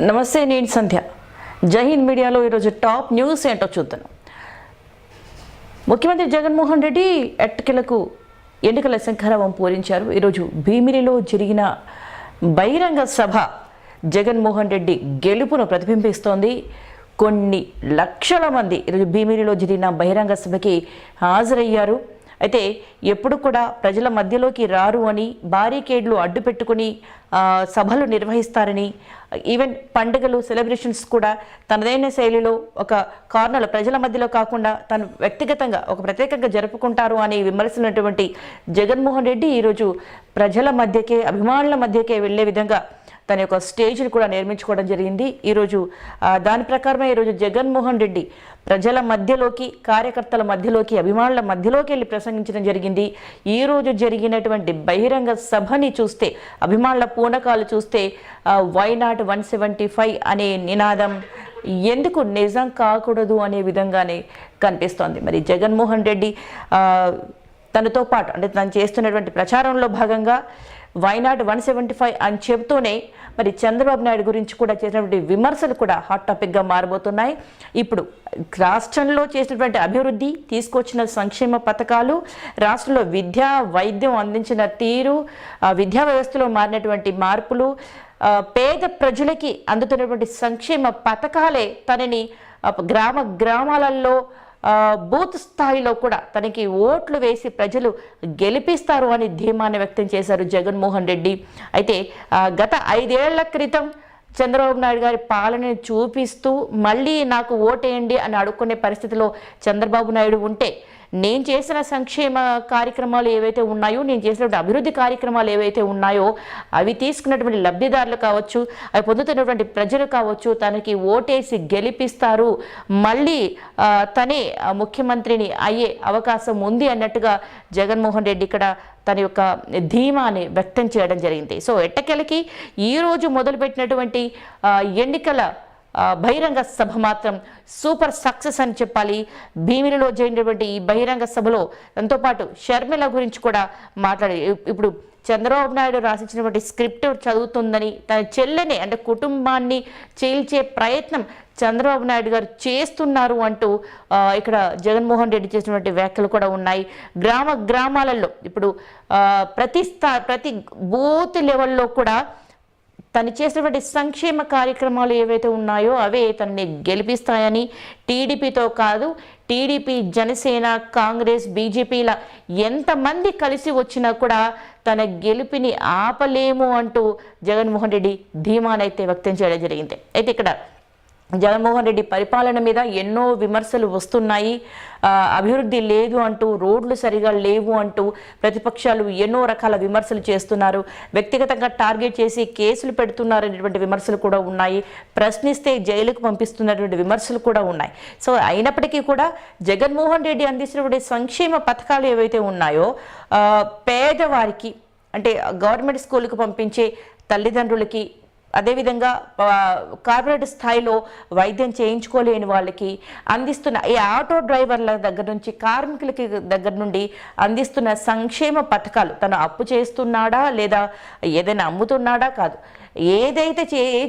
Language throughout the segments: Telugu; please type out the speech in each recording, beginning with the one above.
నమస్తే, నేను సంధ్య. జైహింద్ మీడియాలో ఈరోజు టాప్ న్యూస్ ఏంటో చూద్దాం. ముఖ్యమంత్రి జగన్మోహన్ రెడ్డి ఎట్టకేలకు ఎన్నికల శంఖారావం పూరించారు. ఈరోజు భీమిలిలో జరిగిన బహిరంగ సభ జగన్మోహన్ రెడ్డి గెలుపును ప్రతిబింబిస్తోంది. కొన్ని లక్షల మంది ఈరోజు భీమిలిలో జరిగిన బహిరంగ సభకి హాజరయ్యారు. అయితే ఎప్పుడు కూడా ప్రజల మధ్యలోకి రారు అని, బారికేడ్లు అడ్డు పెట్టుకుని సభలు నిర్వహిస్తారని, ఈవెన్ పండుగలు సెలబ్రేషన్స్ కూడా తనదైన శైలిలో ఒక కార్నర్లో ప్రజల మధ్యలో కాకుండా తను వ్యక్తిగతంగా ఒక ప్రత్యేకంగా జరుపుకుంటారు అని విమర్శించినటువంటి జగన్మోహన్ రెడ్డి ఈరోజు ప్రజల మధ్యకే, అభిమానుల మధ్యకే వెళ్ళే విధంగా తన యొక్క స్టేజ్ని కూడా నిర్మించుకోవడం జరిగింది. ఈరోజు దాని ప్రకారమే ఈరోజు జగన్మోహన్ రెడ్డి ప్రజల మధ్యలోకి, కార్యకర్తల మధ్యలోకి, అభిమానుల మధ్యలోకి వెళ్ళి ప్రసంగించడం జరిగింది. ఈరోజు జరిగినటువంటి బహిరంగ సభని చూస్తే, అభిమానుల పూనకాలు చూస్తే వై నాట్ 175 అనే నినాదం ఎందుకు నిజం కాకూడదు అనే విధంగానే కనిపిస్తోంది. మరి జగన్మోహన్ రెడ్డి తనతో పాటు అంటే తను చేస్తున్నటువంటి ప్రచారంలో భాగంగా వై నాట్ 175 అని చెబుతూనే మరి చంద్రబాబు నాయుడు గురించి కూడా చేసినటువంటి విమర్శలు కూడా హాట్ టాపిక్గా మారబోతున్నాయి. ఇప్పుడు రాష్ట్రంలో చేసినటువంటి అభివృద్ధి, తీసుకొచ్చిన సంక్షేమ పథకాలు, రాష్ట్రంలో విద్యా వైద్యం అందించిన తీరు, విద్యా వ్యవస్థలో మారినటువంటి మార్పులు, పేద ప్రజలకి అందుతున్నటువంటి సంక్షేమ పథకాలే తనని గ్రామాలలో బూత్ స్థాయిలో కూడా తనకి ఓట్లు వేసి ప్రజలు గెలిపిస్తారు అని ధీమాన్ని వ్యక్తం చేశారు జగన్మోహన్ రెడ్డి. అయితే గత 5 ఏళ్ల క్రితం చంద్రబాబు నాయుడు గారి పాలనని చూపిస్తూ మళ్ళీ నాకు ఓటేయండి అని అడుక్కునే పరిస్థితిలో చంద్రబాబు నాయుడు ఉంటే, నేను చేసిన సంక్షేమ కార్యక్రమాలు ఏవైతే ఉన్నాయో, నేను చేసినటువంటి అభివృద్ధి కార్యక్రమాలు ఏవైతే ఉన్నాయో అవి తీసుకున్నటువంటి లబ్ధిదారులు కావచ్చు, అవి పొందుతున్నటువంటి ప్రజలు కావచ్చు, తనకి ఓటేసి గెలిపిస్తారు, మళ్ళీ తనే ముఖ్యమంత్రిని అయ్యే అవకాశం ఉంది అన్నట్టుగా జగన్మోహన్ రెడ్డి ఇక్కడ తన యొక్క ధీమాని వ్యక్తం చేయడం జరిగింది. సో ఎట్టకెలకి ఈరోజు మొదలుపెట్టినటువంటి ఎన్నికల బహిరంగ సభ మాత్రం సూపర్ సక్సెస్ అని చెప్పాలి. భీమిలిలో జరిగినటువంటి ఈ బహిరంగ సభలో దాంతో పాటు షర్మిల గురించి కూడా మాట్లాడి, ఇప్పుడు చంద్రబాబు నాయుడు రాసిచ్చినటువంటి స్క్రిప్ట్ చదువుతుందని, తన చెల్లెని అంటే కుటుంబాన్ని చీల్చే ప్రయత్నం చంద్రబాబు నాయుడు గారు చేస్తున్నారు అంటూ ఇక్కడ జగన్మోహన్ రెడ్డి చేసినటువంటి వ్యాఖ్యలు కూడా ఉన్నాయి. గ్రామాలలో ఇప్పుడు ప్రతి బూత్ లెవెల్లో కూడా తను చేసినటువంటి సంక్షేమ కార్యక్రమాలు ఏవైతే ఉన్నాయో అవే తనని గెలిపిస్తాయని, టీడీపీతో కాదు, టీడీపీ, జనసేన, కాంగ్రెస్, బీజేపీల ఎంతమంది కలిసి వచ్చినా కూడా తన గెలుపుని ఆపలేము అంటూ జగన్మోహన్ రెడ్డి ధీమానైతే వ్యక్తం చేయడం జరిగింది. అయితే ఇక్కడ జగన్మోహన్ రెడ్డి పరిపాలన మీద ఎన్నో విమర్శలు వస్తున్నాయి. అభివృద్ధి లేదు అంటూ, రోడ్లు సరిగా లేవు అంటూ ప్రతిపక్షాలు ఎన్నో రకాల విమర్శలు చేస్తున్నారు. వ్యక్తిగతంగా టార్గెట్ చేసి కేసులు పెడుతున్నారు అనేటువంటి విమర్శలు కూడా ఉన్నాయి. ప్రశ్నిస్తే జైలుకు పంపిస్తున్నటువంటి విమర్శలు కూడా ఉన్నాయి. సో అయినప్పటికీ కూడా జగన్మోహన్ రెడ్డి అందించినటువంటి సంక్షేమ పథకాలు ఏవైతే ఉన్నాయో పేదవారికి, అంటే గవర్నమెంట్ స్కూల్కి పంపించే తల్లిదండ్రులకి, అదేవిధంగా కార్పొరేట్ స్థాయిలో వైద్యం చేయించుకోలేని వాళ్ళకి అందిస్తున్న, ఈ ఆటో డ్రైవర్ల దగ్గర నుంచి కార్మికులకి దగ్గర నుండి అందిస్తున్న సంక్షేమ పథకాలు, తను అప్పు చేస్తున్నాడా లేదా ఏదైనా అమ్ముతున్నాడా కాదు, ఏదైతే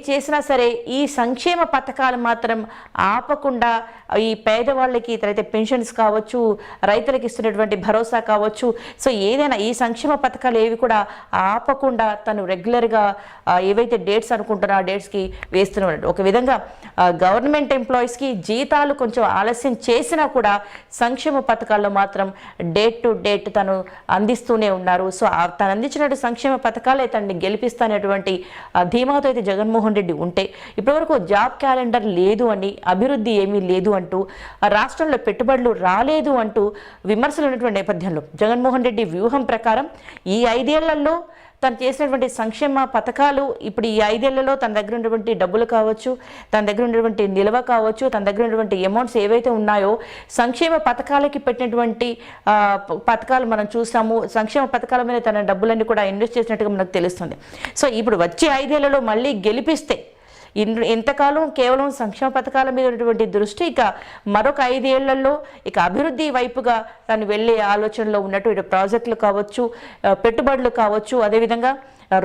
చేసినా సరే ఈ సంక్షేమ పథకాలు మాత్రం ఆపకుండా ఈ పేదవాళ్ళకి, తర్వాత పెన్షన్స్ కావచ్చు, రైతులకు ఇస్తున్నటువంటి భరోసా కావచ్చు, సో ఏదైనా ఈ సంక్షేమ పథకాలు ఏవి కూడా ఆపకుండా తను రెగ్యులర్గా ఏవైతే డేట్స్ అనుకుంటున్నా ఆ డేట్స్కి వేస్తున్నాడు. ఒక విధంగా గవర్నమెంట్ ఎంప్లాయీస్కి జీతాలు కొంచెం ఆలస్యం చేసినా కూడా సంక్షేమ పథకాల్లో మాత్రం డేట్ టు డేట్ తను అందిస్తూనే ఉన్నారు. సో తను అందించినటువంటి సంక్షేమ పథకాలే తనని గెలిపిస్తానేటువంటి ధీమాతో అయితే జగన్మోహన్ రెడ్డి ఉంటే, ఇప్పటివరకు జాబ్ క్యాలెండర్ లేదు అని, అభివృద్ధి ఏమీ లేదు అంటూ, రాష్ట్రంలో పెట్టుబడులు రాలేదు అంటూ విమర్శలు ఉన్నటువంటి నేపథ్యంలో జగన్మోహన్ రెడ్డి వ్యూహం ప్రకారం ఈ 5 ఏళ్లలో తను చేసినటువంటి సంక్షేమ పథకాలు, ఇప్పుడు ఈ 5 ఏళ్లలో తన దగ్గర ఉన్నటువంటి డబ్బులు కావచ్చు, తన దగ్గర ఉన్నటువంటి నిల్వ కావచ్చు, తన దగ్గర ఉన్నటువంటి అమౌంట్స్ ఏవైతే ఉన్నాయో సంక్షేమ పథకాలకి పెట్టినటువంటి పథకాలు మనం చూసాము. సంక్షేమ పథకాల మీద తన డబ్బులన్నీ కూడా ఇన్వెస్ట్ చేసినట్టుగా మనకు తెలుస్తుంది. సో ఇప్పుడు వచ్చే 5 ఏళ్లలో మళ్ళీ గెలిపిస్తే ఇంతకాలం కేవలం సంక్షేమ పథకాల మీద ఉన్నటువంటి దృష్టి ఇక మరొక 5 ఏళ్లలో ఇక అభివృద్ధి వైపుగా తను వెళ్ళే ఆలోచనలో ఉన్నట్టు, ఇటు ప్రాజెక్టులు కావచ్చు, పెట్టుబడులు కావచ్చు, అదేవిధంగా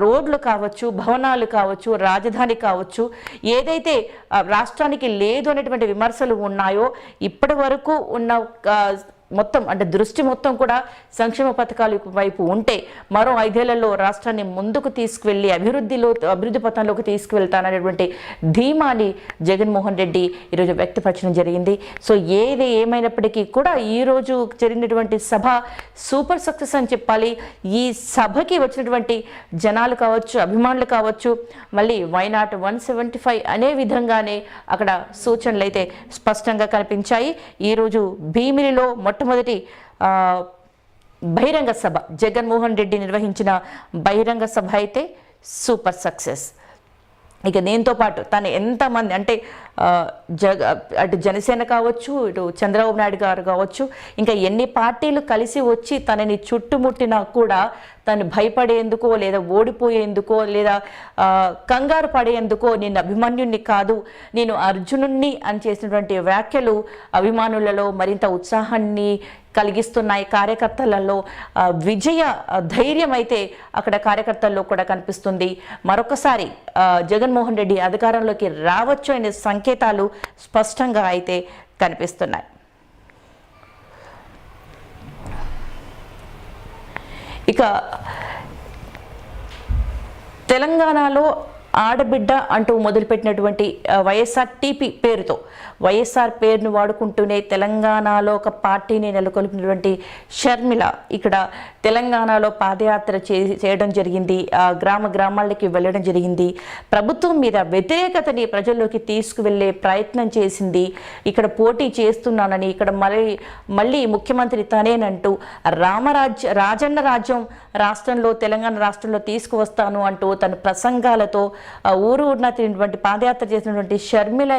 రోడ్లు కావచ్చు, భవనాలు కావచ్చు, రాజధాని కావచ్చు, ఏదైతే రాష్ట్రానికి లేదు అనేటువంటి విమర్శలు ఉన్నాయో ఇప్పటి వరకు ఉన్న మొత్తం అంటే దృష్టి మొత్తం కూడా సంక్షేమ పథకాల వైపు ఉంటే మరో 5 ఏళ్లలో రాష్ట్రాన్ని ముందుకు తీసుకువెళ్ళి అభివృద్ధి పథంలోకి తీసుకువెళ్తాననేటువంటి ధీమాని జగన్మోహన్ రెడ్డి ఈరోజు వ్యక్తపరచడం జరిగింది. సో ఏది ఏమైనప్పటికీ కూడా ఈరోజు జరిగినటువంటి సభ సూపర్ సక్సెస్ అని చెప్పాలి. ఈ సభకి వచ్చినటువంటి జనాలు కావచ్చు, అభిమానులు కావచ్చు, మళ్ళీ వై నాట్ 175 అనే విధంగానే అక్కడ సూచనలు అయితే స్పష్టంగా కనిపించాయి. ఈరోజు భీమిలిలో మొట్టమొదటి బహిరంగ సభ జగన్మోహన్ రెడ్డి నిర్వహించిన బహిరంగ సభ అయితే సూపర్ సక్సెస్. ఇక దీంతో పాటు తను ఎంతమంది అంటే అటు జనసేన కావచ్చు, ఇటు చంద్రబాబు నాయుడు గారు కావచ్చు, ఇంకా ఎన్ని పార్టీలు కలిసి వచ్చి తనని చుట్టుముట్టినా కూడా తను భయపడేందుకో లేదా ఓడిపోయేందుకో లేదా కంగారు పడేందుకో నేను అభిమన్యుణ్ణి కాదు, నేను అర్జునుణ్ణి అని చేసినటువంటి వ్యాఖ్యలు అభిమానులలో మరింత ఉత్సాహాన్ని కలిగిస్తున్నాయి. కార్యకర్తలలో విజయ ధైర్యం అయితే అక్కడ కార్యకర్తల్లో కూడా కనిపిస్తుంది. మరొకసారి జగన్మోహన్ రెడ్డి అధికారంలోకి రావచ్చు అనే సంకేతాలు స్పష్టంగా అయితే కనిపిస్తున్నాయి. ఇక తెలంగాణలో ఆడబిడ్డ అంటూ మొదలుపెట్టినటువంటి వైఎస్ఆర్ టీపీ పేరుతో వైఎస్ఆర్ పేరును వాడుకుంటూనే తెలంగాణలో ఒక పార్టీని నెలకొల్పినటువంటి షర్మిల ఇక్కడ తెలంగాణలో పాదయాత్ర చేయడం జరిగింది. గ్రామాలకి వెళ్ళడం జరిగింది. ప్రభుత్వం మీద వ్యతిరేకతని ప్రజల్లోకి తీసుకువెళ్ళే ప్రయత్నం చేసింది. ఇక్కడ పోటీ చేస్తున్నానని, ఇక్కడ మళ్ళీ ముఖ్యమంత్రి తనేనంటూ రాజన్న రాజ్యం రాష్ట్రంలో తెలంగాణ రాష్ట్రంలో తీసుకువస్తాను అంటూ తన ప్రసంగాలతో ఊరున తిరిగినటువంటి పాదయాత్ర చేసినటువంటి షర్మిల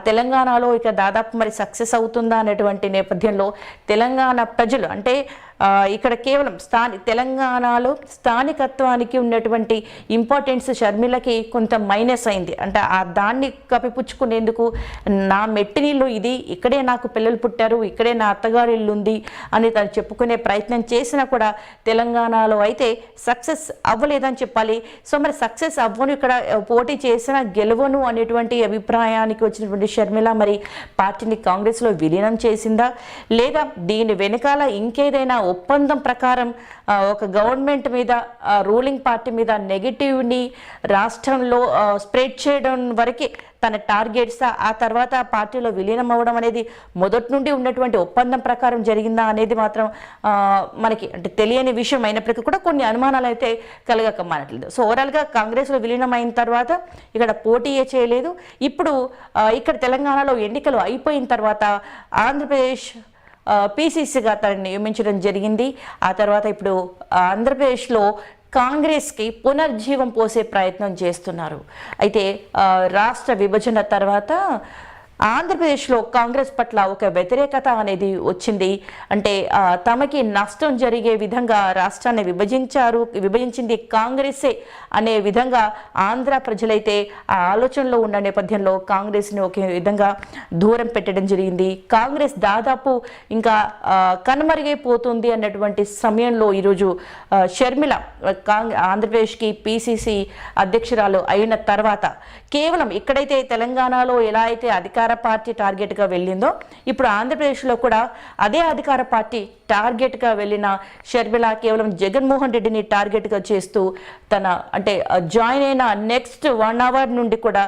తెలంగాణలో ఇక దాదాపు మరి సక్సెస్ అవుతుందా అనేటువంటి నేపథ్యంలో తెలంగాణ ప్రజలు అంటే ఇక్కడ కేవలం తెలంగాణలో స్థానికత్వానికి ఉన్నటువంటి ఇంపార్టెన్స్ షర్మిలకి కొంత మైనస్ అయింది. అంటే దాన్ని కప్పిపుచ్చుకునేందుకు నా మెట్టినిల్లు ఇది, ఇక్కడే నాకు పిల్లలు పుట్టారు, ఇక్కడే నా అత్తగారి ఇల్లు ఉంది అని తను చెప్పుకునే ప్రయత్నం చేసినా కూడా తెలంగాణలో అయితే సక్సెస్ అవ్వలేదని చెప్పాలి. సో మరి సక్సెస్ అవ్వను, ఇక్కడ పోటీ చేసిన గెలవను అనేటువంటి అభిప్రాయానికి వచ్చినటువంటి షర్మిల మరి పార్టీని కాంగ్రెస్లో విలీనం చేసిందా, లేదా దీని వెనకాల ఇంకేదైనా ఒప్పందం ప్రకారం ఒక గవర్నమెంట్ మీద రూలింగ్ పార్టీ మీద నెగిటివ్ని రాష్ట్రంలో స్ప్రెడ్ చేయడం వరకే తన టార్గెట్స్, ఆ తర్వాత పార్టీలో విలీనం అవ్వడం అనేది మొదటి నుండి ఉన్నటువంటి ఒప్పందం ప్రకారం జరిగిందా అనేది మాత్రం మనకి అంటే తెలియని విషయం అయినప్పటికీ కూడా కొన్ని అనుమానాలు అయితే కలగక మానట్లేదు. సో ఓవరాల్గా కాంగ్రెస్లో విలీనం అయిన తర్వాత ఇక్కడ పోటీయే చేయలేదు. ఇప్పుడు ఇక్కడ తెలంగాణలో ఎన్నికలు అయిపోయిన తర్వాత ఆంధ్రప్రదేశ్ పీసీసీగా తనని నియమించడం జరిగింది. ఆ తర్వాత ఇప్పుడు ఆంధ్రప్రదేశ్లో కాంగ్రెస్కి పునర్జీవం పోసే ప్రయత్నం చేస్తున్నారు. అయితే రాష్ట్ర విభజన తర్వాత ఆంధ్రప్రదేశ్లో కాంగ్రెస్ పట్ల ఒక వ్యతిరేకత అనేది వచ్చింది. అంటే తమకి నష్టం జరిగే విధంగా రాష్ట్రాన్ని విభజించింది కాంగ్రెసే అనే విధంగా ఆంధ్ర ప్రజలైతే ఆ ఆలోచనలో ఉన్న నేపథ్యంలో కాంగ్రెస్ని ఒక విధంగా దూరం పెట్టడం జరిగింది. కాంగ్రెస్ దాదాపు ఇంకా కనుమరుగైపోతుంది అన్నటువంటి సమయంలో ఈరోజు షర్మిల ఆంధ్రప్రదేశ్కి పీసీసీ అధ్యక్షురాలు అయిన తర్వాత కేవలం ఇక్కడైతే తెలంగాణలో ఎలా అయితే అధికార పార్టీ టార్గెట్గా వెళ్ళిందో ఇప్పుడు ఆంధ్రప్రదేశ్లో కూడా అదే అధికార పార్టీ టార్గెట్గా వెళ్ళిన షర్మిల కేవలం జగన్మోహన్ రెడ్డిని టార్గెట్గా చేస్తూ తన అంటే జాయిన్ అయిన నెక్స్ట్ 1 అవర్ నుండి కూడా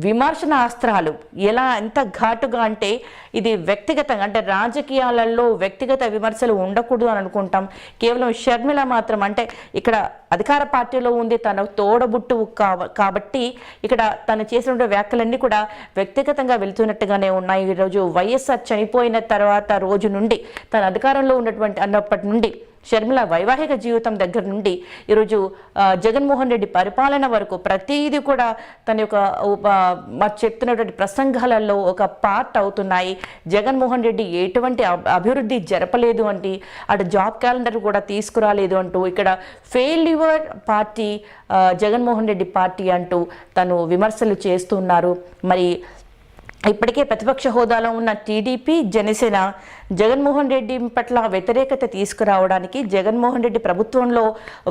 విమర్శన అస్త్రాలు ఎలా ఎంత ఘాటుగా అంటే ఇది వ్యక్తిగతంగా అంటే రాజకీయాలలో వ్యక్తిగత విమర్శలు ఉండకూడదు అని అనుకుంటాం. కేవలం షర్మిల మాత్రం అంటే ఇక్కడ అధికార పార్టీలో ఉంది, తన తోడబుట్టు కాబట్టి ఇక్కడ తను చేసిన వ్యాఖ్యలన్నీ కూడా వ్యక్తిగతంగా వెళ్తున్నట్టుగానే ఉన్నాయి. ఈరోజు వైఎస్ఆర్ చనిపోయిన తర్వాత రోజు నుండి తన అధికారంలో అన్నప్పటి నుండి షర్మిల వైవాహిక జీవితం దగ్గర నుండి ఈరోజు జగన్మోహన్ రెడ్డి పరిపాలన వరకు ప్రతిదీ కూడా తన యొక్క చెప్తున్నటువంటి ప్రసంగాలలో ఒక పార్ట్ అవుతున్నాయి. జగన్మోహన్ రెడ్డి ఎటువంటి అభివృద్ధి జరపలేదు అంటే అటు జాబ్ క్యాలెండర్ కూడా తీసుకురాలేదు అంటూ ఇక్కడ failure party Jaganmohan Reddy party అంటూ తను విమర్శలు చేస్తున్నారు. మరి ఇప్పటికే ప్రతిపక్ష హోదాలో ఉన్న టీడీపీ జనసేన జగన్మోహన్ రెడ్డి పట్ల వ్యతిరేకత తీసుకురావడానికి జగన్మోహన్ రెడ్డి ప్రభుత్వంలో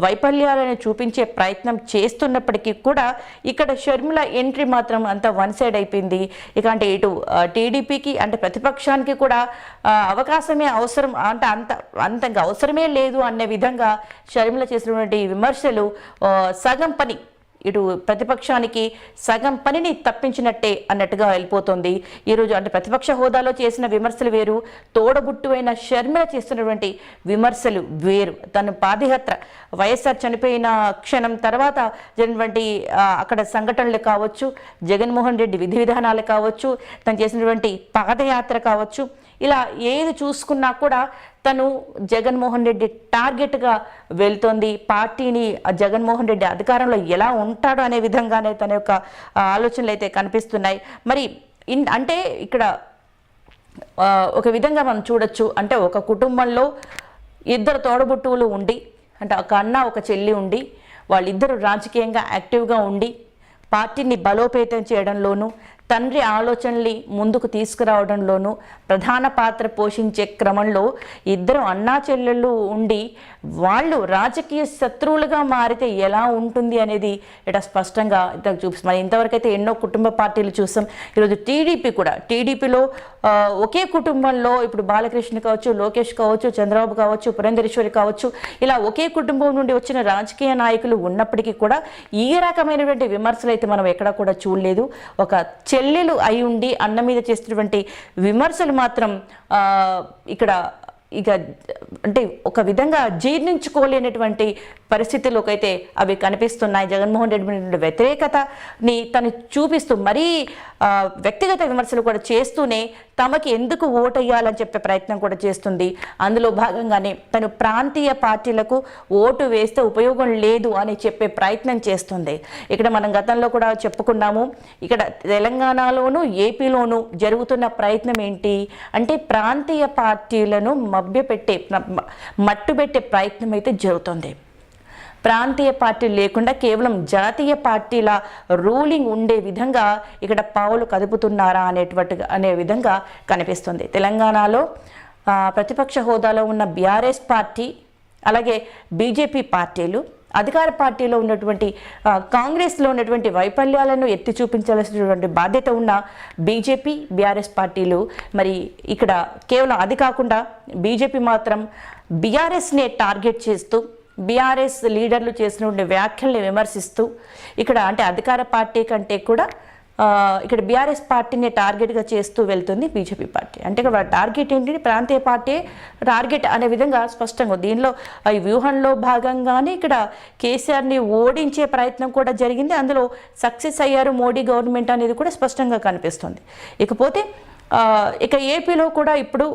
వైఫల్యాలను చూపించే ప్రయత్నం చేస్తున్నప్పటికీ కూడా ఇక్కడ షర్మిల ఎంట్రీ మాత్రం అంత వన్ సైడ్ అయిపోయింది. ఇక అంటే ఇటు టీడీపీకి అంటే ప్రతిపక్షానికి కూడా అవకాశమే అవసరం అంటే అంతగా అవసరమే లేదు అనే విధంగా షర్మిల చేసినటువంటి విమర్శలు సగం పని ఇటు ప్రతిపక్షానికి సగం పనిని తప్పించినట్టే అన్నట్టుగా వెళ్ళిపోతుంది ఈరోజు. అంటే ప్రతిపక్ష హోదాలో చేసిన విమర్శలు వేరు, తోడబుట్టు అయిన షర్మిల చేస్తున్నటువంటి విమర్శలు వేరు. తను పాదయాత్ర వైఎస్ఆర్ చనిపోయిన క్షణం తర్వాత జరిగినటువంటి అక్కడ సంఘటనలు కావచ్చు, జగన్మోహన్ రెడ్డి విధి విధానాలు కావచ్చు, తను చేసినటువంటి పాదయాత్ర కావచ్చు, ఇలా ఏది చూసుకున్నా కూడా తను జగన్మోహన్ రెడ్డి టార్గెట్గా వెళ్తోంది. పార్టీని జగన్మోహన్ రెడ్డి అధికారంలో ఎలా ఉంటాడో అనే విధంగానే తన యొక్క ఆలోచనలు అయితే కనిపిస్తున్నాయి. మరి అంటే ఇక్కడ ఒక విధంగా మనం చూడొచ్చు, అంటే ఒక కుటుంబంలో ఇద్దరు తోడబుట్టువులు ఉండి, అంటే ఒక అన్న ఒక చెల్లి ఉండి, వాళ్ళిద్దరూ రాజకీయంగా యాక్టివ్గా ఉండి పార్టీని బలోపేతం చేయడంలోనూ తండ్రి ఆలోచనల్ని ముందుకు తీసుకురావడంలోనూ ప్రధాన పాత్ర పోషించే క్రమంలో ఇద్దరు అన్నా చెల్లెళ్ళు ఉండి వాళ్ళు రాజకీయ శత్రువులుగా మారితే ఎలా ఉంటుంది అనేది ఇట స్పష్టంగా చూపిస్తుంది. మరి ఇంతవరకు అయితే ఎన్నో కుటుంబ పార్టీలు చూసాం. ఈరోజు టీడీపీ కూడా, టీడీపీలో ఒకే కుటుంబంలో ఇప్పుడు బాలకృష్ణ కావచ్చు, లోకేష్ కావచ్చు, చంద్రబాబు కావచ్చు, పురంధరేశ్వరి కావచ్చు, ఇలా ఒకే కుటుంబం నుండి వచ్చిన రాజకీయ నాయకులు ఉన్నప్పటికీ కూడా ఈ రకమైనటువంటి విమర్శలు అయితే మనం ఎక్కడా కూడా చూడలేదు. ఒక చెల్లెలు అయి ఉండి అన్న మీద చేస్తున్నటువంటి విమర్శలు మాత్రం ఇక్కడ ఇక అంటే ఒక విధంగా జీర్ణించుకోలేనటువంటి పరిస్థితుల్లోకి అయితే అవి కనిపిస్తున్నాయి. జగన్మోహన్ రెడ్డి వ్యతిరేకతని తను చూపిస్తూ మరీ వ్యక్తిగత విమర్శలు కూడా చేస్తూనే తమకి ఎందుకు ఓటేయాలని చెప్పే ప్రయత్నం కూడా చేస్తుంది. అందులో భాగంగానే తను ప్రాంతీయ పార్టీలకు ఓటు వేస్తే ఉపయోగం లేదు అని చెప్పే ప్రయత్నం చేస్తుంది. ఇక్కడ మనం గతంలో కూడా చెప్పుకున్నాము, ఇక్కడ తెలంగాణలోను ఏపీలోను జరుగుతున్న ప్రయత్నం ఏంటి అంటే ప్రాంతీయ పార్టీలను మట్టుబెట్టే ప్రయత్నం అయితే జరుగుతుంది. ప్రాంతీయ పార్టీలు లేకుండా కేవలం జాతీయ పార్టీల రూలింగ్ ఉండే విధంగా ఇక్కడ పావులు కదుపుతున్నారా అనే విధంగా కనిపిస్తుంది. తెలంగాణలో ప్రతిపక్ష హోదాలో ఉన్న బీఆర్ఎస్ పార్టీ అలాగే బీజేపీ పార్టీలు, అధికార పార్టీలో ఉన్నటువంటి కాంగ్రెస్లో ఉన్నటువంటి వైఫల్యాలను ఎత్తి చూపించాల్సినటువంటి బాధ్యత ఉన్న బీజేపీ బీఆర్ఎస్ పార్టీలు మరి ఇక్కడ కేవలం అది కాకుండా బీజేపీ మాత్రం బీఆర్ఎస్నే టార్గెట్ చేస్తూ బీఆర్ఎస్ లీడర్లు చేసినటువంటి వ్యాఖ్యల్ని విమర్శిస్తూ ఇక్కడ అంటే అధికార పార్టీ కంటే కూడా ఇక్కడ బీఆర్ఎస్ పార్టీని టార్గెట్గా చేస్తూ వెళ్తుంది బీజేపీ పార్టీ. అంటే ఇక్కడ టార్గెట్ ఏంటి, ప్రాంతీయ పార్టీ టార్గెట్ అనే విధంగా స్పష్టంగా దీనిలో ఈ వ్యూహంలో భాగంగానే ఇక్కడ కేసీఆర్ని ఓడించే ప్రయత్నం కూడా జరిగింది. అందులో సక్సెస్ అయ్యారు మోడీ గవర్నమెంట్ అనేది కూడా స్పష్టంగా కనిపిస్తుంది. ఇకపోతే ఇక ఏపీలో కూడా ఇప్పుడు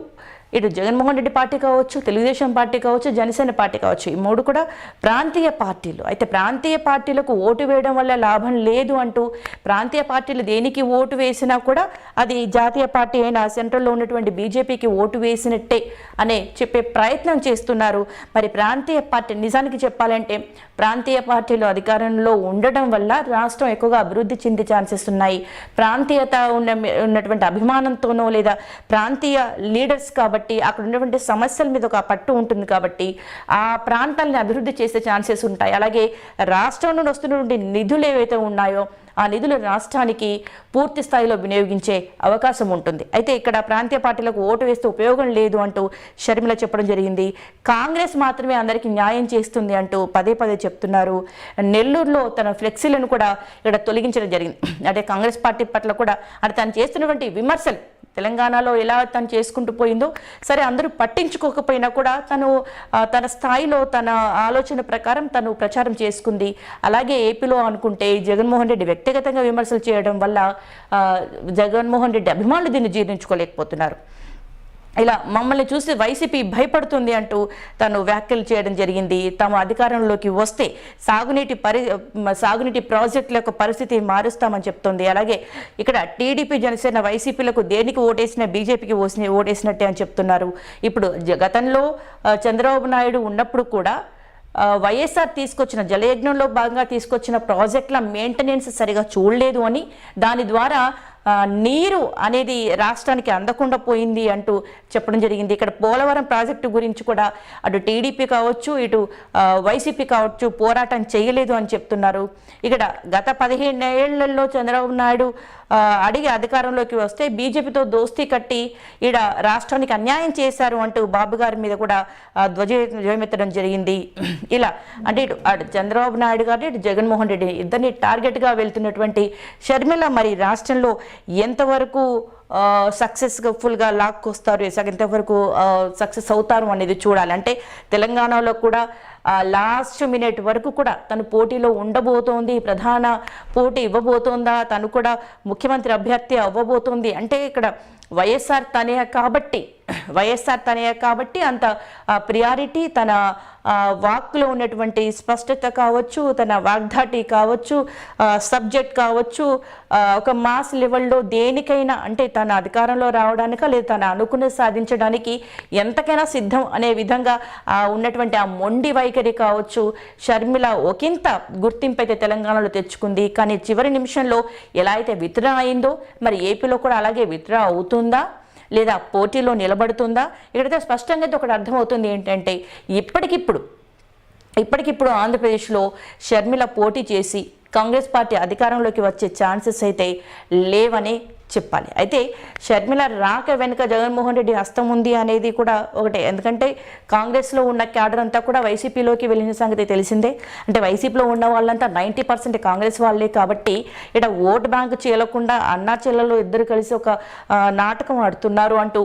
ఇటు జగన్మోహన్ రెడ్డి పార్టీ కావచ్చు, తెలుగుదేశం పార్టీ కావచ్చు, జనసేన పార్టీ కావచ్చు, ఈ మూడు కూడా ప్రాంతీయ పార్టీలు. అయితే ప్రాంతీయ పార్టీలకు ఓటు వేయడం వల్ల లాభం లేదు అంటూ ప్రాంతీయ పార్టీలు దేనికి ఓటు వేసినా కూడా అది జాతీయ పార్టీ అయినా సెంట్రల్లో ఉన్నటువంటి బీజేపీకి ఓటు వేసినట్టే అనే చెప్పే ప్రయత్నం చేస్తున్నారు. మరి ప్రాంతీయ పార్టీ నిజానికి చెప్పాలంటే ప్రాంతీయ పార్టీలు అధికారంలో ఉండడం వల్ల రాష్ట్రం ఎక్కువగా అభివృద్ధి చెందే ఛాన్సెస్ ఉన్నాయి. ప్రాంతీయత ఉన్నటువంటి అభిమానంతోనో లేదా ప్రాంతీయ లీడర్స్ కాబట్టి అక్కడ ఉన్నటువంటి సమస్యల మీద ఒక పట్టు ఉంటుంది కాబట్టి ఆ ప్రాంతాలను అభివృద్ధి చేసే ఛాన్సెస్ ఉంటాయి. అలాగే రాష్ట్రం నుండి వస్తున్నటువంటి నిధులు ఏవైతే ఉన్నాయో ఆ నిధులు రాష్ట్రానికి పూర్తి స్థాయిలో వినియోగించే అవకాశం ఉంటుంది. అయితే ఇక్కడ ప్రాంతీయ పార్టీలకు ఓటు వేస్తే ఉపయోగం లేదు అంటూ షర్మిల చెప్పడం జరిగింది. కాంగ్రెస్ మాత్రమే అందరికీ న్యాయం చేస్తుంది అంటూ పదే పదే చెప్తున్నారు. నెల్లూరులో తన ఫ్లెక్సీలను కూడా ఇక్కడ తొలగించడం జరిగింది. అంటే కాంగ్రెస్ పార్టీ పట్ల కూడా అంటే తను చేస్తున్నటువంటి విమర్శలు తెలంగాణలో ఎలా తను చేసుకుంటూ పోయిందో సరే అందరూ పట్టించుకోకపోయినా కూడా తను తన స్థాయిలో తన ఆలోచన ప్రకారం తను ప్రచారం చేసుకుంది. అలాగే ఏపీలో అనుకుంటే జగన్మోహన్ రెడ్డి వ్యక్తిగతంగా విమర్శలు చేయడం వల్ల జగన్మోహన్ రెడ్డి అభిమానులు దీన్ని జీర్ణించుకోలేకపోతున్నారు. ఇలా మమ్మల్ని చూసి వైసీపీ భయపడుతుంది అంటూ తను వ్యాఖ్యలు చేయడం జరిగింది. తాము అధికారంలోకి వస్తే సాగునీటి ప్రాజెక్టుల యొక్క పరిస్థితి మారుస్తామని చెప్తోంది. అలాగే ఇక్కడ టీడీపీ జనసేన వైసీపీలకు దేనికి ఓటేసినా బీజేపీకి ఓటేసినట్టే అని చెప్తున్నారు. ఇప్పుడు గతంలో చంద్రబాబు నాయుడు ఉన్నప్పుడు కూడా వైఎస్ఆర్ తీసుకొచ్చిన జలయజ్ఞంలో భాగంగా తీసుకొచ్చిన ప్రాజెక్టుల మెయింటెనెన్స్ సరిగా చూడలేదు అని దాని ద్వారా నీరు అనేది రాష్ట్రానికి అందకుండా పోయింది అంటూ చెప్పడం జరిగింది. ఇక్కడ పోలవరం ప్రాజెక్టు గురించి కూడా అటు టీడీపీ కావచ్చు, ఇటు వైసీపీ కావచ్చు పోరాటం చేయలేదు అని చెప్తున్నారు. ఇక్కడ గత 15 ఏళ్లలో చంద్రబాబు నాయుడు అడిగి అధికారంలోకి వస్తే బీజేపీతో దోస్తీ కట్టి ఈడ రాష్ట్రానికి అన్యాయం చేశారు అంటూ బాబు గారి మీద కూడా ధ్వజమెత్తడం జరిగింది. ఇలా అంటే ఇటు చంద్రబాబు నాయుడు గారిని, ఇటు జగన్మోహన్ రెడ్డి ఇద్దరిని టార్గెట్గా వెళ్తున్నటువంటి షర్మిల మరి రాష్ట్రంలో ఎంతవరకు సక్సెస్ఫుల్గా లాక్కొస్తారు, ఎంతవరకు సక్సెస్ అవుతారు అనేది చూడాలి. అంటే తెలంగాణలో కూడా లాస్ట్ మినిట్ వరకు కూడా తను పోటీలో ఉండబోతోంది, ప్రధాన పోటీ ఇవ్వబోతోందా, తను కూడా ముఖ్యమంత్రి అభ్యర్థి అవ్వబోతోంది అంటే ఇక్కడ వైఎస్ఆర్ తనయ కాబట్టి అంత ప్రియారిటీ, తన వాక్లో ఉన్నటువంటి స్పష్టత కావచ్చు, తన వాగ్దాటి కావచ్చు, సబ్జెక్ట్ కావచ్చు, ఒక మాస్ లెవెల్లో దేనికైనా అంటే తన అధికారంలో రావడానిక లేదా తన అనుకున్నది సాధించడానికి ఎంతకైనా సిద్ధం అనే విధంగా ఉన్నటువంటి ఆ మొండి వైఖరి కావచ్చు. షర్మిల ఒకంత గుర్తింపు అయితే తెలంగాణలో తెచ్చుకుంది. కానీ చివరి నిమిషంలో ఎలా అయితే విత్డ్రా అయిందో మరి ఏపీలో కూడా అలాగే విత్డ్రా అవుతుందా లేదా పోటీలో నిలబడుతుందా? ఇక్కడైతే స్పష్టంగా అయితే ఒకటి అర్థమవుతుంది ఏంటంటే ఇప్పటికిప్పుడు ఆంధ్రప్రదేశ్లో షర్మిల పోటీ చేసి కాంగ్రెస్ పార్టీ అధికారంలోకి వచ్చే ఛాన్సెస్ అయితే లేవనే చెప్పాలి. అయితే షర్మిల రాక వెనుక జగన్మోహన్ రెడ్డి హస్తం ఉంది అనేది కూడా ఒకటే. ఎందుకంటే కాంగ్రెస్లో ఉన్న క్యాడర్ అంతా కూడా వైసీపీలోకి వెళ్ళిన సంగతి తెలిసిందే. అంటే వైసీపీలో ఉన్న వాళ్ళంతా 90% కాంగ్రెస్ వాళ్ళే కాబట్టి ఇక్కడ ఓట్ బ్యాంక్ చేయకుండా అన్నా చెల్లెలు ఇద్దరు కలిసి ఒక నాటకం ఆడుతున్నారు అంటూ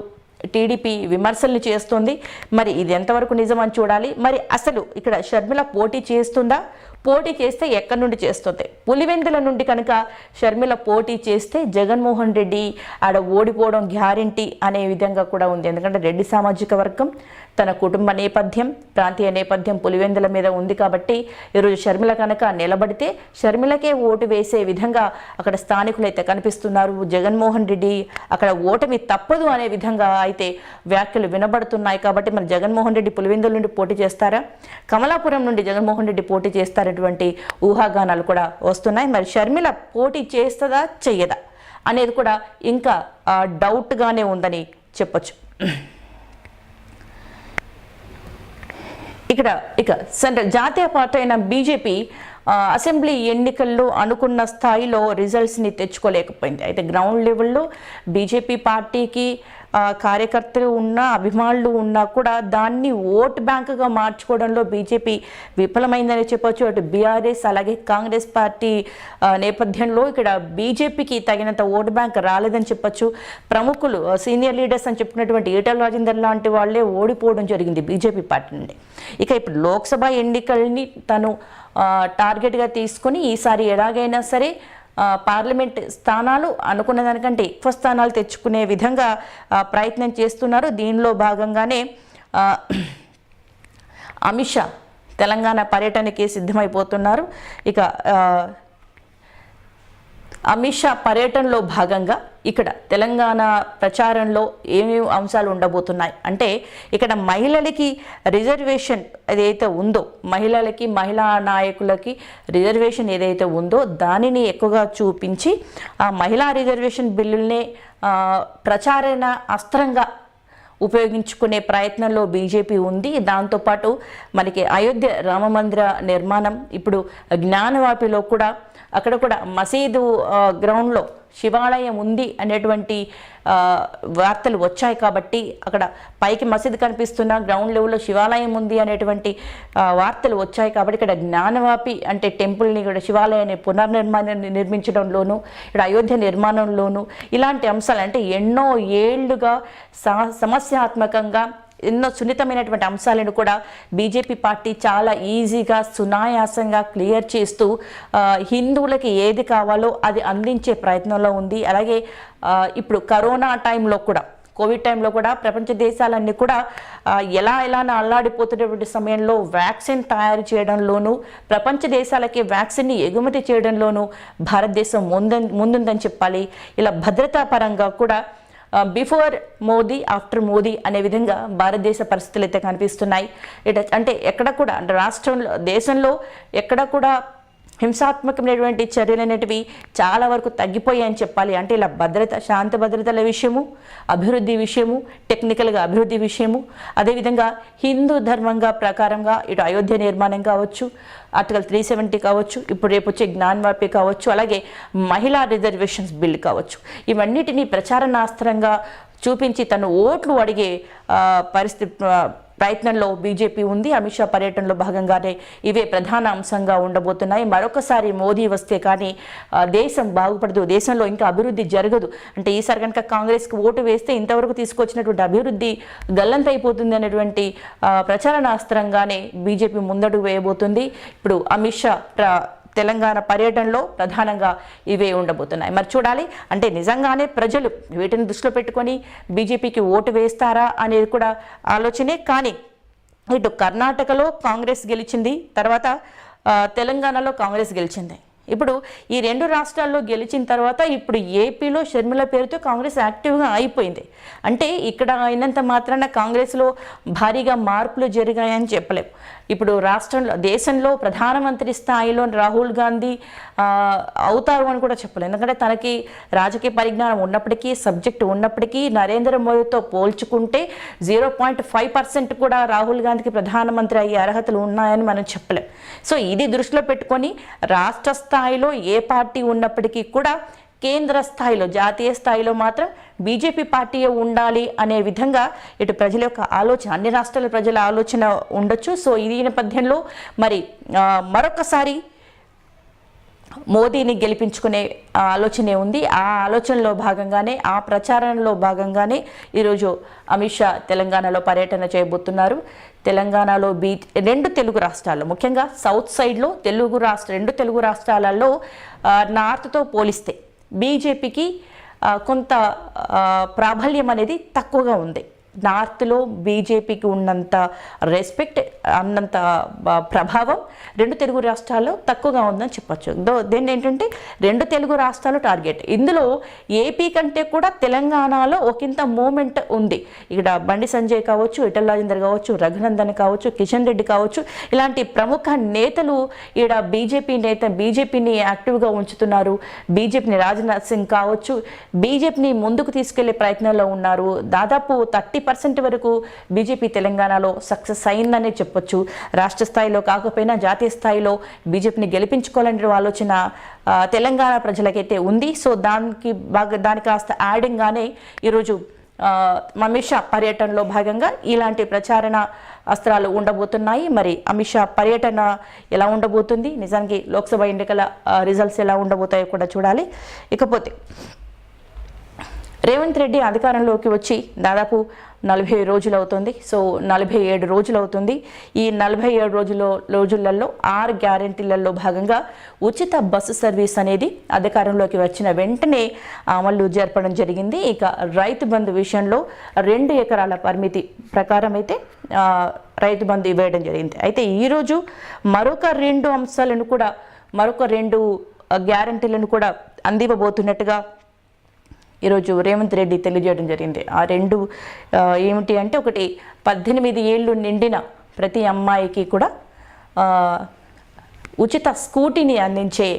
టీడీపీ విమర్శల్ని చేస్తుంది. మరి ఇది ఎంతవరకు నిజమని చూడాలి. మరి అసలు ఇక్కడ షర్మిల పోటీ చేస్తుందా? పోటీ చేస్తే ఎక్కడి నుండి చేస్తుంది? పులివెందుల నుండి కనుక షర్మిల పోటీ చేస్తే జగన్మోహన్ రెడ్డి ఆడ ఓడిపోవడం గ్యారెంటీ అనే విధంగా కూడా ఉంది. ఎందుకంటే రెడ్డి సామాజిక వర్గం, తన కుటుంబ నేపథ్యం, ప్రాంతీయ నేపథ్యం పులివెందుల మీద ఉంది కాబట్టి ఈరోజు షర్మిల కనుక నిలబడితే షర్మిలకే ఓటు వేసే విధంగా అక్కడ స్థానికులు అయితే కనిపిస్తున్నారు. జగన్మోహన్ రెడ్డి అక్కడ ఓటమి తప్పదు అనే విధంగా అయితే వ్యాఖ్యలు వినబడుతున్నాయి. కాబట్టి మరి జగన్మోహన్ రెడ్డి పులివెందుల నుండి పోటీ చేస్తారా, కమలాపురం నుండి జగన్మోహన్ రెడ్డి పోటీ చేస్తారటువంటి ఊహాగానాలు కూడా వస్తున్నాయి. మరి షర్మిల పోటీ చేస్తుందా చెయ్యదా అనేది కూడా ఇంకా డౌట్గానే ఉందని చెప్పొచ్చు. ఇక సెంట్రల్ జాతీయ పార్టీ అయిన బీజేపీ అసెంబ్లీ ఎన్నికల్లో అనుకున్న స్థాయిలో రిజల్ట్స్ని తెచ్చుకోలేకపోయింది. అయితే గ్రౌండ్ లెవెల్లో బీజేపీ పార్టీకి కార్యకర్తలు ఉన్నా, అభిమానులు ఉన్నా కూడా దాన్ని ఓట్ బ్యాంకుగా మార్చుకోవడంలో బీజేపీ విఫలమైందని చెప్పొచ్చు. అటు బీఆర్ఎస్ అలాగే కాంగ్రెస్ పార్టీ నేపథ్యంలో ఇక్కడ బీజేపీకి తగినంత ఓట్ బ్యాంక్ రాలేదని చెప్పొచ్చు. ప్రముఖులు, సీనియర్ లీడర్స్ అని చెప్పుకున్నటువంటి ఈటల రాజేందర్ లాంటి వాళ్ళే ఓడిపోవడం జరిగింది బీజేపీ పార్టీ నుండి. ఇక ఇప్పుడు లోక్సభ ఎన్నికల్ని తను టార్గెట్గా తీసుకొని ఈసారి ఎలాగైనా సరే పార్లమెంట్ స్థానాలు అనుకున్న దానికంటే ఎక్కువ స్థానాలు తెచ్చుకునే విధంగా ప్రయత్నం చేస్తున్నారు. దీనిలో భాగంగానే అమిత్ షా తెలంగాణ పర్యటనకి సిద్ధమైపోతున్నారు. ఇక అమిత్ షా పర్యటనలో భాగంగా ఇక్కడ తెలంగాణ ప్రచారంలో ఏమేమి అంశాలు ఉండబోతున్నాయి అంటే ఇక్కడ మహిళలకి రిజర్వేషన్ ఏదైతే ఉందో, మహిళా నాయకులకి రిజర్వేషన్ ఏదైతే ఉందో దానిని ఎక్కువగా చూపించి ఆ మహిళా రిజర్వేషన్ బిల్లుల్నే ప్రచారణ అస్త్రంగా ఉపయోగించుకునే ప్రయత్నంలో బీజేపీ ఉంది. దాంతోపాటు మనకి అయోధ్య రామమందిర నిర్మాణం, ఇప్పుడు జ్ఞానవాపిలో కూడా అక్కడ కూడా మసీదు గ్రౌండ్లో శివాలయం ఉంది అనేటువంటి వార్తలు వచ్చాయి కాబట్టి అక్కడ పైకి మసీదు కనిపిస్తున్న గ్రౌండ్ లెవెల్లో శివాలయం ఉంది అనేటువంటి వార్తలు వచ్చాయి కాబట్టి ఇక్కడ జ్ఞానవాపి అంటే టెంపుల్ని కూడా శివాలయాన్ని పునర్నిర్మాణాన్ని నిర్మించడంలోనూ ఇక్కడ అయోధ్య నిర్మాణంలోనూ ఇలాంటి అంశాలు అంటే ఎన్నో ఏళ్లుగా సమస్యాత్మకంగా ఎన్నో సున్నితమైనటువంటి అంశాలను కూడా బీజేపీ పార్టీ చాలా ఈజీగా సునాయాసంగా క్లియర్ చేస్తూ హిందువులకి ఏది కావాలో అది అందించే ప్రయత్నంలో ఉంది. అలాగే ఇప్పుడు కరోనా టైంలో కూడా, కోవిడ్ టైంలో కూడా ప్రపంచ దేశాలన్నీ కూడా ఎలా అల్లాడిపోతున్నటువంటి సమయంలో వ్యాక్సిన్ తయారు చేయడంలోనూ, ప్రపంచ దేశాలకి వ్యాక్సిన్ని ఎగుమతి చేయడంలోనూ భారతదేశం ముందుందని చెప్పాలి. ఇలా భద్రతా పరంగా కూడా బిఫోర్ మోదీ ఆఫ్టర్ మోదీ అనే విధంగా భారతదేశ పరిస్థితులు అయితే కనిపిస్తున్నాయి. అంటే ఎక్కడ కూడా అంటే రాష్ట్రంలో, దేశంలో ఎక్కడ కూడా హింసాత్మకమైనటువంటి చర్యలు అనేటివి చాలా వరకు తగ్గిపోయాయని చెప్పాలి. అంటే ఇలా శాంతి భద్రతల విషయము, అభివృద్ధి విషయము, టెక్నికల్గా అభివృద్ధి విషయము, అదేవిధంగా హిందూ ధర్మంగా ప్రకారంగా ఇటు అయోధ్య నిర్మాణం కావచ్చు, ఆర్టికల్ 370 కావచ్చు, ఇప్పుడు రేపు వచ్చే జ్ఞానవాపి కావచ్చు, అలాగే మహిళా రిజర్వేషన్స్ బిల్ కావచ్చు, ఇవన్నిటినీ ప్రచారణాస్త్రంగా చూపించి తను ఓట్లు అడిగే ప్రయత్నంలో బీజేపీ ఉంది. అమిత్ షా పర్యటనలో భాగంగానే ఇవే ప్రధాన అంశంగా ఉండబోతున్నాయి. మరొకసారి మోదీ వస్తే కానీ దేశం బాగుపడదు, దేశంలో ఇంకా అభివృద్ధి జరగదు. అంటే ఈసారి కనుక కాంగ్రెస్కి ఓటు వేస్తే ఇంతవరకు తీసుకొచ్చినటువంటి అభివృద్ధి గల్లంతైపోతుంది అనేటువంటి ప్రచారణాస్త్రంగానే బీజేపీ ముందడుగు వేయబోతుంది. ఇప్పుడు అమిత్ షా తెలంగాణ పర్యటనలో ప్రధానంగా ఇవే ఉండబోతున్నాయి. మరి చూడాలి, అంటే నిజంగానే ప్రజలు వీటిని దృష్టిలో పెట్టుకొని బీజేపీకి ఓటు వేస్తారా అనేది కూడా ఆలోచనే. కానీ ఇటు కర్ణాటకలో కాంగ్రెస్ గెలిచింది, తర్వాత తెలంగాణలో కాంగ్రెస్ గెలిచింది. ఇప్పుడు ఈ రెండు రాష్ట్రాల్లో గెలిచిన తర్వాత ఇప్పుడు ఏపీలో షర్మిల పేరుతో కాంగ్రెస్ యాక్టివ్గా అయిపోయింది. అంటే ఇక్కడ అయినంత మాత్రాన కాంగ్రెస్లో భారీగా మార్పులు జరిగాయని చెప్పలేము. ఇప్పుడు దేశంలో ప్రధానమంత్రి స్థాయిలో రాహుల్ గాంధీ అవుతారు అని కూడా చెప్పలేము. ఎందుకంటే తనకి రాజకీయ పరిజ్ఞానం ఉన్నప్పటికీ, సబ్జెక్ట్ ఉన్నప్పటికీ నరేంద్ర మోదీతో పోల్చుకుంటే 0.5% కూడా రాహుల్ గాంధీకి ప్రధానమంత్రి అయ్యే అర్హతలు ఉన్నాయని మనం చెప్పలేం. సో ఇది దృష్టిలో పెట్టుకొని రాష్ట్ర స్థాయిలో ఏ పార్టీ ఉన్నప్పటికీ కూడా కేంద్ర స్థాయిలో, జాతీయ స్థాయిలో మాత్రం బీజేపీ పార్టీయే ఉండాలి అనే విధంగా ఇటు ప్రజల యొక్క ఆలోచన, అన్ని రాష్ట్రాల ప్రజల ఆలోచన ఉండొచ్చు. సో ఈ నేపథ్యంలో మరి మరొకసారి మోదీని గెలిపించుకునే ఆలోచనే ఉంది. ఆ ఆలోచనలో భాగంగానే, ఆ ప్రచారంలో భాగంగానే ఈరోజు అమిత్ షా తెలంగాణలో పర్యటన చేయబోతున్నారు. తెలంగాణలో రెండు తెలుగు రాష్ట్రాల్లో, ముఖ్యంగా సౌత్ సైడ్లో రెండు తెలుగు రాష్ట్రాలలో నార్త్తో పోలిస్తే బీజేపీకి కొంత ప్రాబల్యం అనేది తక్కువగా ఉంది. నార్త్లో బీజేపీకి ఉన్నంత రెస్పెక్ట్, అన్నంత ప్రభావం రెండు తెలుగు రాష్ట్రాల్లో తక్కువగా ఉందని చెప్పచ్చు. దీన్ని ఏంటంటే రెండు తెలుగు రాష్ట్రాలు టార్గెట్. ఇందులో ఏపీ కంటే కూడా తెలంగాణలో ఒకంత మూమెంట్ ఉంది. ఇక్కడ బండి సంజయ్ కావచ్చు, ఈటెల రాజేందర్ కావచ్చు, రఘునందన్ కావచ్చు, కిషన్ రెడ్డి కావచ్చు, ఇలాంటి ప్రముఖ నేతలు ఈడ బీజేపీని యాక్టివ్గా ఉంచుతున్నారు. బీజేపీని రాజ్నాథ్ సింగ్ కావచ్చు, బీజేపీని ముందుకు తీసుకెళ్లే ప్రయత్నంలో ఉన్నారు. దాదాపు 30% వరకు బీజేపీ తెలంగాణలో సక్సెస్ అయిందనే చెప్పొచ్చు. రాష్ట్ర స్థాయిలో కాకపోయినా జాతీయ స్థాయిలో బీజేపీని గెలిపించుకోవాలనే ఆలోచన తెలంగాణ ప్రజలకైతే ఉంది. సో దానికి కాస్త యాడింగ్గానే ఈరోజు అమిత్ షా పర్యటనలో భాగంగా ఇలాంటి ప్రచారణ అస్త్రాలు ఉండబోతున్నాయి. మరి అమిత్ షా పర్యటన ఎలా ఉండబోతుంది, నిజానికి లోక్సభ ఎన్నికల రిజల్ట్స్ ఎలా ఉండబోతాయో కూడా చూడాలి. ఇకపోతే రేవంత్ రెడ్డి అధికారంలోకి వచ్చి దాదాపు 40 రోజులు అవుతుంది. సో 47 రోజులు అవుతుంది. ఈ 47 రోజులలో 6 గ్యారెంటీలలో భాగంగా ఉచిత బస్సు సర్వీస్ అనేది అధికారంలోకి వచ్చిన వెంటనే అమలు జరపడం జరిగింది. ఇక రైతు బంధు విషయంలో 2 ఎకరాల పరిమితి ప్రకారం అయితే రైతు బంధు ఇవ్వడం జరిగింది. అయితే ఈరోజు మరొక 2 అంశాలను కూడా, మరొక 2 గ్యారెంటీలను కూడా అందివ్వబోతున్నట్టుగా ఈరోజు రేవంత్ రెడ్డి తెలియజేయడం జరిగింది. ఆ 2 ఏమిటి అంటే, ఒకటి 18 ఏళ్ళు నిండిన ప్రతి అమ్మాయికి కూడా ఉచిత స్కూటీని అందించే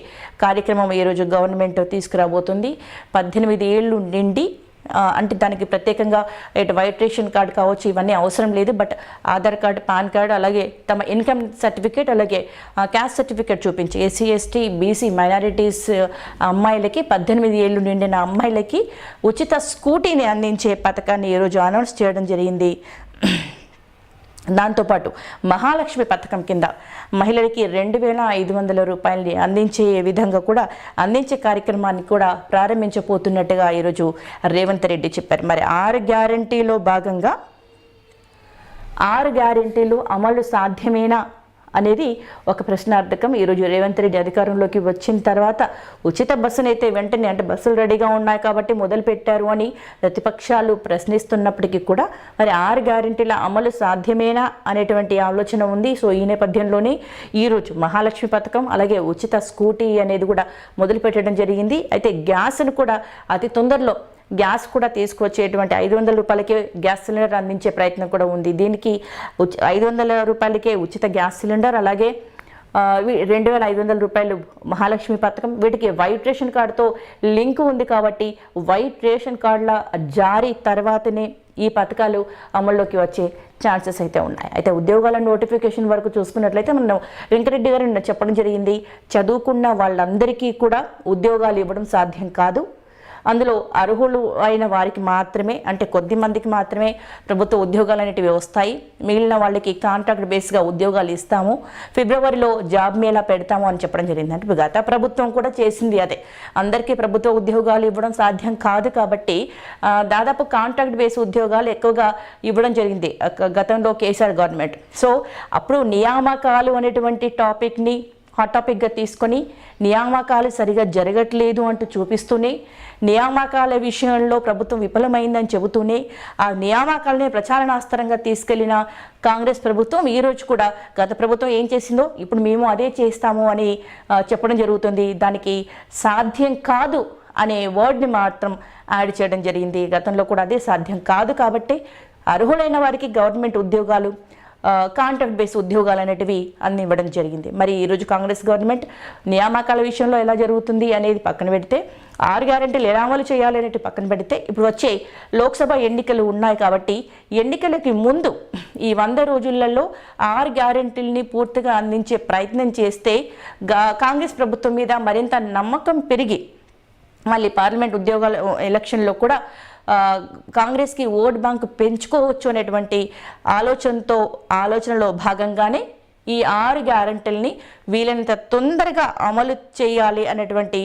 కార్యక్రమం ఈరోజు గవర్నమెంట్ తీసుకురాబోతుంది. 18 ఏళ్ళు నిండి అంటే దానికి ప్రత్యేకంగా వైట్ రేషన్ కార్డు కావచ్చు, ఇవన్నీ అవసరం లేదు. But Aadhaar card, pan card, అలాగే తమ ఇన్కమ్ సర్టిఫికేట్, అలాగే క్యాస్ట్ సర్టిఫికేట్ చూపించి ఎస్సీ, ఎస్టీ, బీసీ, మైనారిటీస్ అమ్మాయిలకి, 18 ఏళ్ళు నిండిన అమ్మాయిలకి ఉచిత స్కూటీని అందించే పథకాన్ని ఈరోజు అనౌన్స్ చేయడం జరిగింది. దాంతోపాటు మహాలక్ష్మి పథకం కింద మహిళలకి 2,500 రూపాయలని అందించే విధంగా కూడా అందించే కార్యక్రమాన్ని కూడా ప్రారంభించబోతున్నట్టుగా ఈరోజు రేవంత్ రెడ్డి చెప్పారు. మరి 6 గ్యారెంటీలో భాగంగా 6 గ్యారెంటీలు అమలు సాధ్యమేనా అనేది ఒక ప్రశ్నార్థకం. ఈరోజు రేవంత్ రెడ్డి అధికారంలోకి వచ్చిన తర్వాత ఉచిత బస్సునైతే వెంటనే, అంటే బస్సులు రెడీగా ఉన్నాయి కాబట్టి మొదలు పెట్టారు అని ప్రతిపక్షాలు ప్రశ్నిస్తున్నప్పటికీ కూడా మరి 6 గ్యారెంటీల అమలు సాధ్యమేనా అనేటువంటి ఆలోచన ఉంది. సో ఈ నేపథ్యంలోనే ఈరోజు మహాలక్ష్మి పథకం, అలాగే ఉచిత స్కూటీ అనేది కూడా మొదలు పెట్టడం జరిగింది. అయితే గ్యాస్ను కూడా అతి తొందరలో గ్యాస్ కూడా తీసుకొచ్చేటువంటి 500 రూపాయలకే గ్యాస్ సిలిండర్ అందించే ప్రయత్నం కూడా ఉంది. దీనికి 500 రూపాయలకే ఉచిత గ్యాస్ సిలిండర్, అలాగే రూపాయలు మహాలక్ష్మి పథకం, వీటికి వైట్ రేషన్ కార్డుతో లింక్ ఉంది కాబట్టి వైట్ రేషన్ కార్డుల జారీ తర్వాతనే ఈ పథకాలు అమల్లోకి వచ్చే ఛాన్సెస్ అయితే ఉన్నాయి. అయితే ఉద్యోగాల నోటిఫికేషన్ వరకు చూసుకున్నట్లయితే మనం వెంకరెడ్డి గారు నిన్న చెప్పడం జరిగింది, చదువుకున్న వాళ్ళందరికీ కూడా ఉద్యోగాలు ఇవ్వడం సాధ్యం కాదు, అందులో అర్హులు అయిన వారికి మాత్రమే, అంటే కొద్ది మందికి మాత్రమే ప్రభుత్వ ఉద్యోగాలు అనేటివి వస్తాయి, మిగిలిన వాళ్ళకి కాంట్రాక్ట్ బేస్గా ఉద్యోగాలు ఇస్తాము, ఫిబ్రవరిలో జాబ్ మేళా పెడతాము అని చెప్పడం జరిగింది. అంటే గత ప్రభుత్వం కూడా చేసింది అదే, అందరికీ ప్రభుత్వ ఉద్యోగాలు ఇవ్వడం సాధ్యం కాదు కాబట్టి దాదాపు కాంట్రాక్ట్ బేస్ ఉద్యోగాలు ఎక్కువగా ఇవ్వడం జరిగింది గతంలో కేసీఆర్ గవర్నమెంట్. సో అప్పుడు నియామకాలు అనేటువంటి టాపిక్ని హాట్ టాపిక్గా తీసుకొని నియామకాలు సరిగా జరగట్లేదు అంటూ చూపిస్తూనే, నియామకాల విషయంలో ప్రభుత్వం విఫలమైందని చెబుతూనే ఆ నియామకాలనే ప్రచారణాస్త్రంగా తీసుకెళ్లిన కాంగ్రెస్ ప్రభుత్వం ఈరోజు కూడా గత ప్రభుత్వం ఏం చేసిందో ఇప్పుడు మేము అదే చేస్తాము అని చెప్పడం జరుగుతుంది. దానికి సాధ్యం కాదు అనే వర్డ్ని మాత్రం యాడ్ చేయడం జరిగింది. గతంలో కూడా అదే సాధ్యం కాదు కాబట్టి అర్హులైన వారికి గవర్నమెంట్ ఉద్యోగాలు, కాంట్రాక్ట్ బేస్ ఉద్యోగాలు అనేటివి అన్ని ఇవ్వడం జరిగింది. మరి ఈరోజు కాంగ్రెస్ గవర్నమెంట్ నియామకాల విషయంలో ఎలా జరుగుతుంది అనేది పక్కన పెడితే, 6 గ్యారెంటీలు ఎలా అమలు చేయాలి అనేది పక్కన పెడితే, ఇప్పుడు వచ్చే లోక్సభ ఎన్నికలు ఉన్నాయి కాబట్టి ఎన్నికలకి ముందు ఈ 100 రోజులలో 6 గ్యారెంటీలని పూర్తిగా అందించే ప్రయత్నం చేస్తే కాంగ్రెస్ ప్రభుత్వం మీద మరింత నమ్మకం పెరిగి మళ్ళీ పార్లమెంట్ ఉద్యోగాల ఎలక్షన్లో కూడా కాంగ్రెస్కి ఓట్ బ్యాంక్ పెంచుకోవచ్చు అనేటువంటి ఆలోచనలో భాగంగానే ఈ 6 గ్యారెంటీలని వీలైనంత తొందరగా అమలు చేయాలి అనేటువంటి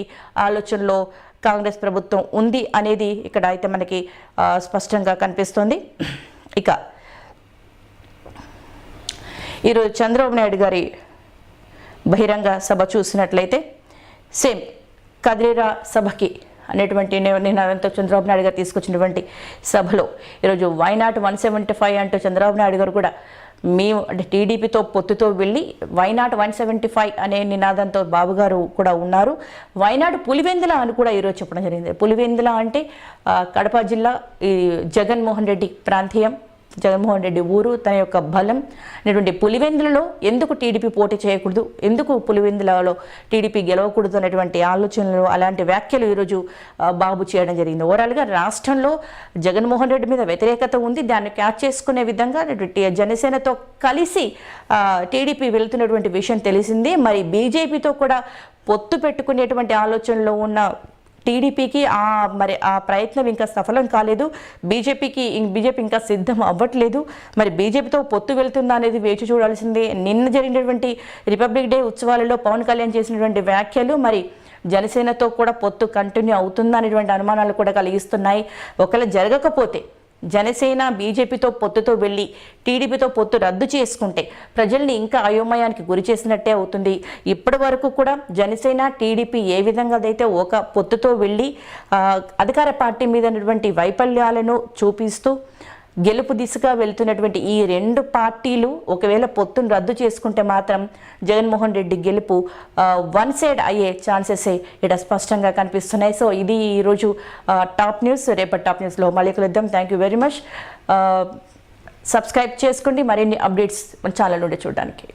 ఆలోచనలో కాంగ్రెస్ ప్రభుత్వం ఉంది అనేది ఇక్కడ అయితే మనకి స్పష్టంగా కనిపిస్తుంది. ఇక ఈరోజు చంద్రబాబు నాయుడు గారి బహిరంగ సభ చూసినట్లయితే సేమ్ కదిరేరా సభకి అనేటువంటి నినాదంతో చంద్రబాబు నాయుడు గారు తీసుకొచ్చినటువంటి సభలో ఈరోజు వైనాట్ 175 అంటూ చంద్రబాబు నాయుడు గారు కూడా మేము అంటే టీడీపీతో పొత్తుతో వెళ్ళి వైనాట్ 175 అనే నినాదంతో బాబు గారు కూడా ఉన్నారు. వైనాడు పులివెందుల అని కూడా ఈరోజు చెప్పడం జరిగింది. పులివెందుల అంటే కడప జిల్లా, ఈ జగన్మోహన్ రెడ్డి ప్రాంతీయం, జగన్మోహన్ రెడ్డి ఊరు, తన యొక్క బలం అనేటువంటి పులివెందులలో ఎందుకు టీడీపీ పోటీ చేయకూడదు, ఎందుకు పులివెందులలో టీడీపీ గెలవకూడదు అనేటువంటి ఆలోచనలు, అలాంటి వ్యాఖ్యలు ఈరోజు బాబు చేయడం జరిగింది. ఓవరాల్గా రాష్ట్రంలో జగన్మోహన్ రెడ్డి మీద వ్యతిరేకత ఉంది, దాన్ని క్యాచ్ చేసుకునే విధంగా జనసేనతో కలిసి టీడీపీ వెళ్తున్నటువంటి విషయం తెలిసింది. మరి బీజేపీతో కూడా పొత్తు పెట్టుకునేటువంటి ఆలోచనలో ఉన్న టీడీపీకి మరి ఆ ప్రయత్నం ఇంకా సఫలం కాలేదు, బీజేపీ ఇంకా సిద్ధం అవ్వట్లేదు. మరి బీజేపీతో పొత్తు వెళ్తుందా అనేది వేచి చూడాల్సిందే. నిన్న జరిగినటువంటి రిపబ్లిక్ డే ఉత్సవాలలో పవన్ కళ్యాణ్ చేసినటువంటి వ్యాఖ్యలు మరి జనసేనతో కూడా పొత్తు కంటిన్యూ అవుతుందా అనేటువంటి అనుమానాలు కూడా కలిగిస్తున్నాయి. ఒకవేళ జరగకపోతే జనసేన బీజేపీతో పొత్తుతో వెళ్ళి టీడీపీతో పొత్తు రద్దు చేసుకుంటే ప్రజల్ని ఇంకా అయోమయానికి గురి చేసినట్టే అవుతుంది. ఇప్పటి వరకు కూడా జనసేన టీడీపీ ఏ విధంగా అయితే ఒక పొత్తుతో వెళ్ళి అధికార పార్టీ మీద ఉన్నటువంటి వైఫల్యాలను చూపిస్తూ గెలుపు దిశగా వెళ్తున్నటువంటి ఈ 2 పార్టీలు ఒకవేళ పొత్తును రద్దు చేసుకుంటే మాత్రం జగన్మోహన్ రెడ్డి గెలుపు 1 సైడ్ అయ్యే ఛాన్సెస్ ఇక్కడ స్పష్టంగా కనిపిస్తున్నాయి. సో ఇది ఈరోజు టాప్ న్యూస్. రేపటి టాప్ న్యూస్లో మళ్ళీ కలుద్దాం. Thank you very much. Subscribe చేసుకోండి మరిన్ని అప్డేట్స్ మన ఛానల్ నుండి చూడడానికి.